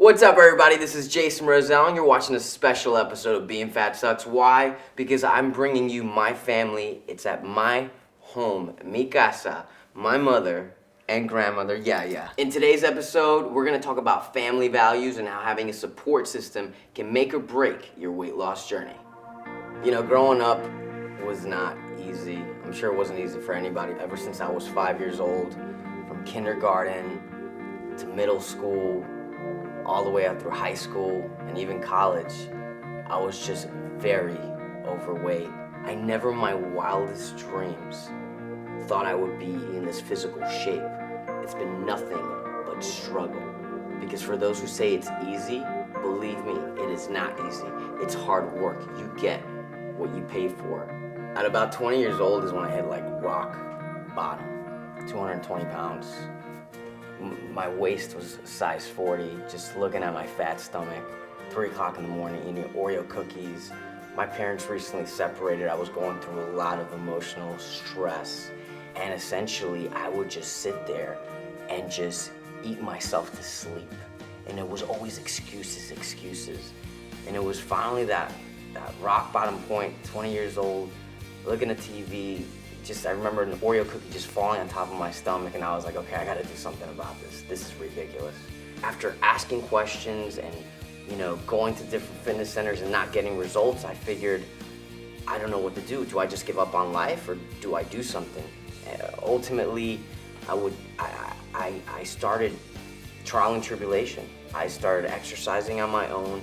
What's up, everybody? This is Jason Rosell, and you're watching a special episode of Being Fat Sucks. Why? Because I'm bringing you my family. It's at my home, mi casa, my mother and grandmother. Yeah. In today's episode, we're going to talk about family values and how having a support system can make or break your weight loss journey. You know, growing up was not easy. I'm sure it wasn't easy for anybody. Ever since I was 5 years old, from kindergarten to middle school, all the way up through high school and even college, I was just very overweight. I never in my wildest dreams thought I would be in this physical shape. It's been nothing but struggle. Because for those who say it's easy, believe me, it is not easy. It's hard work. You get what you pay for. At about 20 years old is when I hit like rock bottom, 220 pounds. My waist was size 40, just looking at my fat stomach, 3 o'clock in the morning, eating Oreo cookies. My parents recently separated. I was going through a lot of emotional stress. And essentially, I would just sit there and just eat myself to sleep. And it was always excuses. And it was finally that rock bottom point, 20 years old, looking at TV, I remember an Oreo cookie just falling on top of my stomach, and I was like, okay, I gotta do something about this. This is ridiculous. After asking questions and, going to different fitness centers and not getting results, I figured, I don't know what to do. Do I just give up on life, or do I do something? Ultimately, I started trial and tribulation. I started exercising on my own.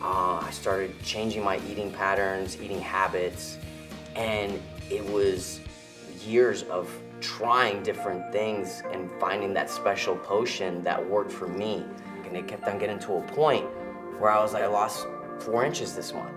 I started changing my eating patterns, eating habits, and it was years of trying different things and finding that special potion that worked for me. And it kept on getting to a point where I was like, I lost 4 inches this month.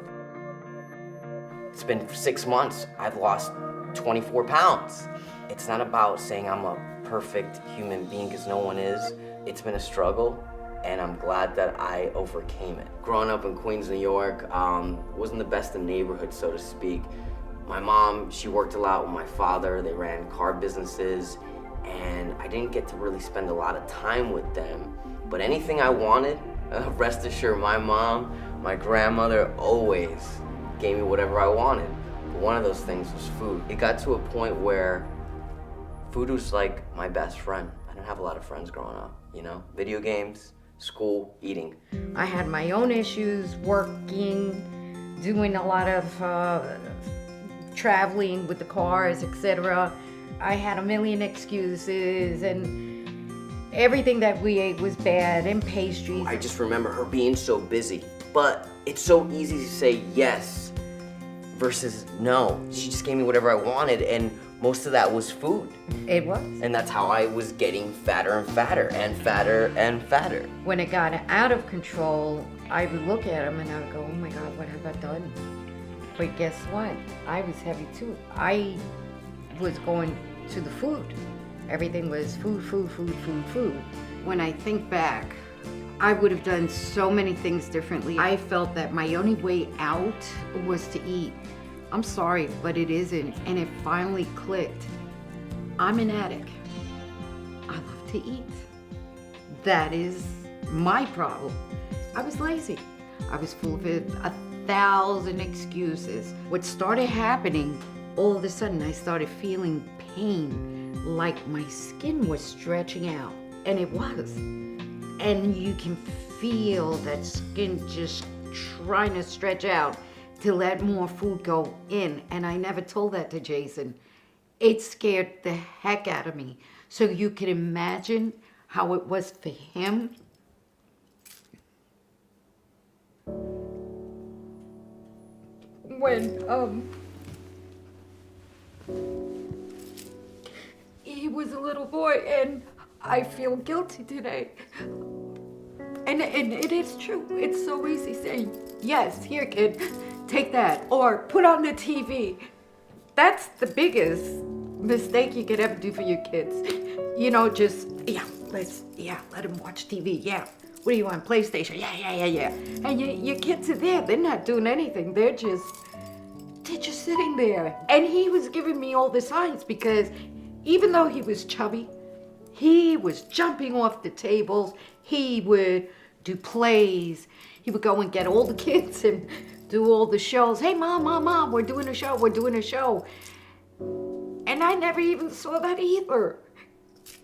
It's been 6 months, I've lost 24 pounds. It's not about saying I'm a perfect human being, because no one is. It's been a struggle, and I'm glad that I overcame it. Growing up in Queens, New York, wasn't the best of neighborhoods, so to speak. My mom, she worked a lot with my father. They ran car businesses, and I didn't get to really spend a lot of time with them. But anything I wanted, rest assured, my mom, my grandmother always gave me whatever I wanted. But one of those things was food. It got to a point where food was like my best friend. I didn't have a lot of friends growing up, Video games, school, eating. I had my own issues, working, doing a lot of traveling with the cars, etc. I had a million excuses, and everything that we ate was bad, and pastries. I just remember her being so busy, but it's so easy to say yes versus no. She just gave me whatever I wanted, and most of that was food. It was. And that's how I was getting fatter and fatter and fatter and fatter. When it got out of control, I would look at him and I would go, oh my God, what have I done? But guess what? I was heavy too. I was going to the food. Everything was food. When I think back, I would have done so many things differently. I felt that my only way out was to eat. I'm sorry, but it isn't. And it finally clicked. I'm an addict. I love to eat. That is my problem. I was lazy. I was full of 1,000 excuses. What started happening, all of a sudden I started feeling pain, like my skin was stretching out, and it was. And you can feel that skin just trying to stretch out to let more food go in. And I never told that to Jason. It scared the heck out of me. So you can imagine how it was for him. When he was a little boy, and I feel guilty today. And it is true. It's so easy saying, yes, here kid, take that, or put on the TV. That's the biggest mistake you could ever do for your kids. Let them watch TV, yeah. What do you want, PlayStation? Yeah. And your kids are there, they're not doing anything, they're just sitting there. And he was giving me all the signs, because even though he was chubby, he was jumping off the tables. He would do plays. He would go and get all the kids and do all the shows. Hey, mom, we're doing a show. And I never even saw that either.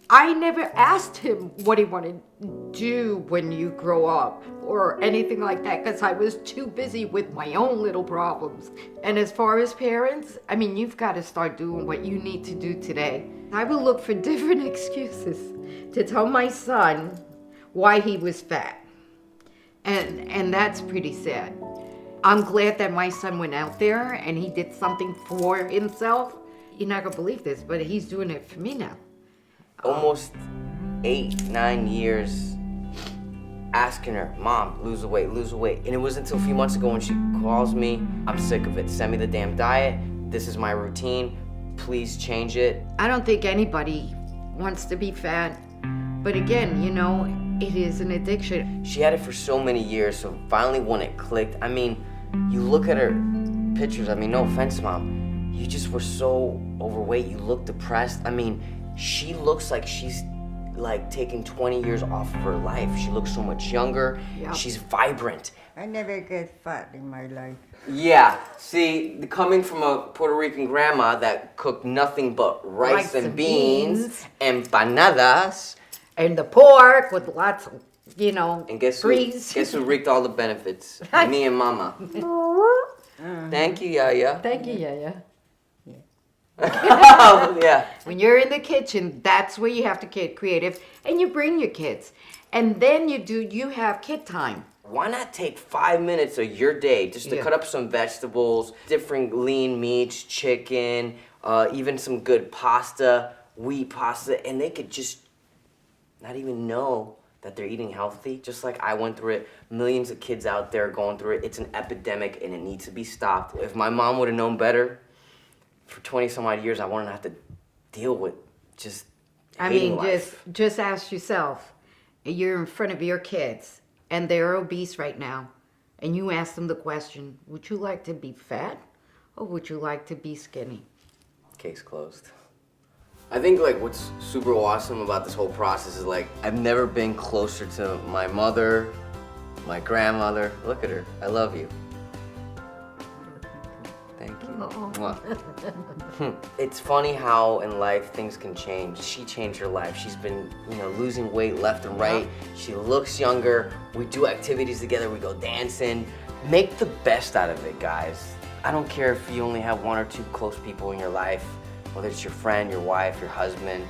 I never asked him what he wanted to do when you grow up or anything like that because I was too busy with my own little problems. And as far as parents, I mean, you've got to start doing what you need to do today. I will look for different excuses to tell my son why he was fat. And that's pretty sad. I'm glad that my son went out there and he did something for himself. You're not gonna believe this, but he's doing it for me now. Almost 8-9 years asking her, Mom, lose the weight. And it wasn't until a few months ago when she calls me, I'm sick of it. Send me the damn diet. This is my routine. Please change it. I don't think anybody wants to be fat. But again, you know, it is an addiction. She had it for so many years, so finally when it clicked, I mean, you look at her pictures, I mean, no offense, Mom, you just were so overweight, you look depressed. I mean, she looks like she's like taking 20 years off of her life. She looks so much younger. Yep. She's vibrant. I never get fat in my life. Yeah, see, coming from a Puerto Rican grandma that cooked nothing but rice and beans, empanadas. And the pork with lots of, you know, And guess grease. who reaped all the benefits? Me and Mama. Thank you, Yaya. Thank you, Yaya. Yeah. When you're in the kitchen, that's where you have to get creative. And you bring your kids. And then you have kid time. Why not take 5 minutes of your day just to cut up some vegetables, different lean meats, chicken, even some good pasta, wheat pasta, and they could just not even know that they're eating healthy, just like I went through it. Millions of kids out there going through it. It's an epidemic and it needs to be stopped. If my mom would have known better, for 20 some odd years, I wouldn't have to deal with just hating life. just ask yourself, you're in front of your kids and they're obese right now, and you ask them the question, would you like to be fat or would you like to be skinny? Case closed. I think like what's super awesome about this whole process is like I've never been closer to my mother, my grandmother. Look at her. I love you. Thank you. Mwah. It's funny how in life things can change. She changed her life. She's been, losing weight left and right. She looks younger. We do activities together. We go dancing. Make the best out of it, guys. I don't care if you only have 1 or 2 close people in your life, whether it's your friend, your wife, your husband.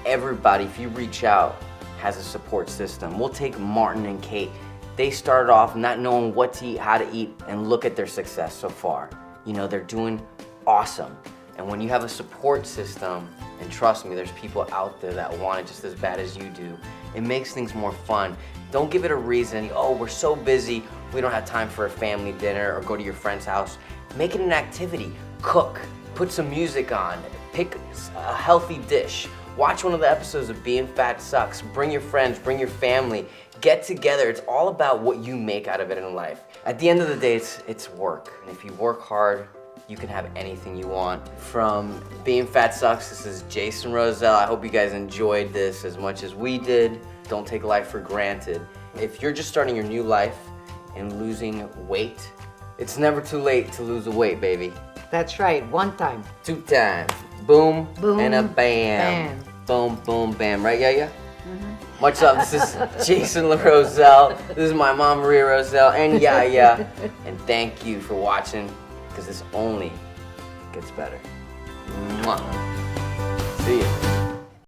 Everybody, if you reach out, has a support system. We'll take Martin and Kate. They started off not knowing what to eat, how to eat, and look at their success so far. They're doing awesome. And when you have a support system, and trust me, there's people out there that want it just as bad as you do, it makes things more fun. Don't give it a reason, we're so busy, we don't have time for a family dinner or go to your friend's house. Make it an activity. Cook, put some music on, pick a healthy dish. Watch one of the episodes of Being Fat Sucks. Bring your friends, bring your family. Get together. It's all about what you make out of it in life. At the end of the day, it's work. And if you work hard, you can have anything you want. From Being Fat Sucks, this is Jason Rosell. I hope you guys enjoyed this as much as we did. Don't take life for granted. If you're just starting your new life and losing weight, it's never too late to lose the weight, baby. That's right, 1 time. 2 times. Boom, Boom, and a bam. Boom, boom, bam. Right, yeah? Much love. This is Jason Rosell. This is my mom, Maria Rosell, and yeah. And thank you for watching, because this only gets better. Mwah.